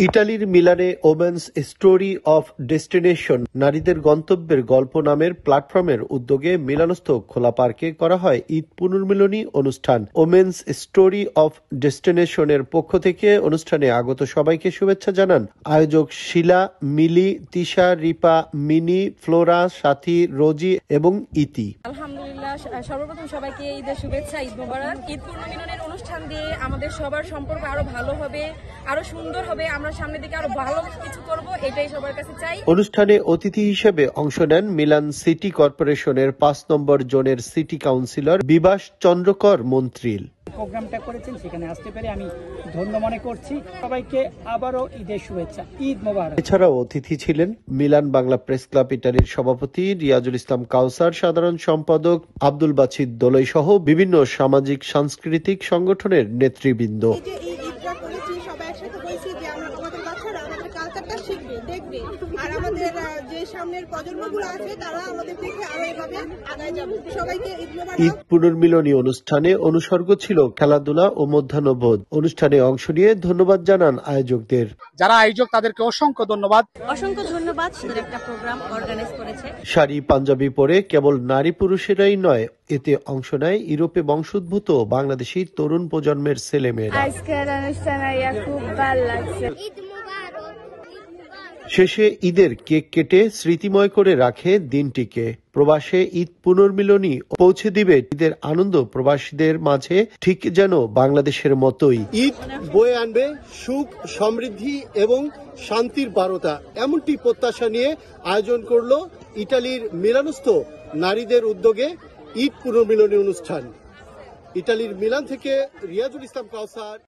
ইতালির মিলানে women's story of destination নারীদের গন্তব্যের গল্প নামের প্ল্যাটফর্মের উদ্যোগে মিলানস্থ খোলা পার্কে করা হয় ঈদ পুনর্মিলনী অনুষ্ঠান। ওমেন্স স্টোরি অফ ডেস্টিনেশনের পক্ষ থেকে অনুষ্ঠানে আগত সবাইকে শুভেচ্ছা জানান আয়োজক শিলা, মিলি, তিশা, রিপা, মিনি, ফ্লোরা, সাথী, রোজি এবং ইতি। আলহামদুলিল্লাহ, সর্বপ্রথম সবাইকে ঈদের শুভেচ্ছা, ঈদ মোবারক। ঈদ পুনর্মিলনের অনুষ্ঠান দিয়ে আমাদের সবার সম্পর্ক আরো ভালো হবে, আরো সুন্দর হবে, আমরা সামনের দিকে আরো ভালো কিছু করব, এটাই সবার কাছে চাই। অনুষ্ঠানে অতিথি হিসেবে অংশ নেন মিলান সিটি কর্পোরেশনের 5 নম্বর জোনের সিটি কাউন্সিলর বিভাস চন্দ্রকর মন্ত্রিল। প্রোগ্রামটা করেছেন, সেখানে আসতে পেরে আমি ধন্য মনে করছি। সবাইকে আবারও ঈদের শুভেচ্ছা, ঈদ মোবারক। এছাড়াও অতিথি ছিলেন মিলান বাংলা প্রেস ক্লাব ইটালির সভাপতি রিয়াজুল ইসলাম কাউসার, সাধারণ সম্পাদক আব্দুল বাছিদ দোলই সহ বিভিন্ন সামাজিক সাংস্কৃতিক সংগঠনের নেতৃবৃন্দ। আর আমাদের যে সামনের প্রজন্মগুলো আছে তারা আমাদের থেকে আরো এভাবে আগায় যাবে। সবাইকে ঈদ পুনর্মিলনী অনুষ্ঠানে অনুসর্গ ছিল খেলাধুলা ও মধ্যাহ্নভোজ। অনুষ্ঠানে অংশ নিয়ে ধন্যবাদ জানান আয়োজকদের। যারা আয়োজক তাদেরকে অসংখ্য ধন্যবাদ। সুন্দর একটা প্রোগ্রাম অর্গানাইজ করেছে। শাড়ি পাঞ্জাবি পরে কেবল নারী পুরুষেরাই নয়, এতে অংশ নেয় ইউরোপে বংশোদ্ভূত বাংলাদেশি তরুণ প্রজন্মের ছেলেমেয়েরা। আজকের অনুষ্ঠানে খুব ভালো লাগছে। শেষে ঈদের কেক কেটে স্মৃতিময় করে রাখে দিনটিকে। প্রবাসে ঈদ পুনর্মিলনী পৌঁছে দিবে ঈদের আনন্দ প্রবাসীদের মাঝে, ঠিক যেন বাংলাদেশের মতোই। ঈদ বয়ে আনবে সুখ, সমৃদ্ধি এবং শান্তির বার্তা, এমনটি প্রত্যাশা নিয়ে আয়োজন করলো ইটালির মিলানস্থ নারীদের উদ্যোগে ঈদ পুনর্মিলনী অনুষ্ঠান। ইটালির মিলান থেকে রিয়াজুল ইসলাম কাউসার।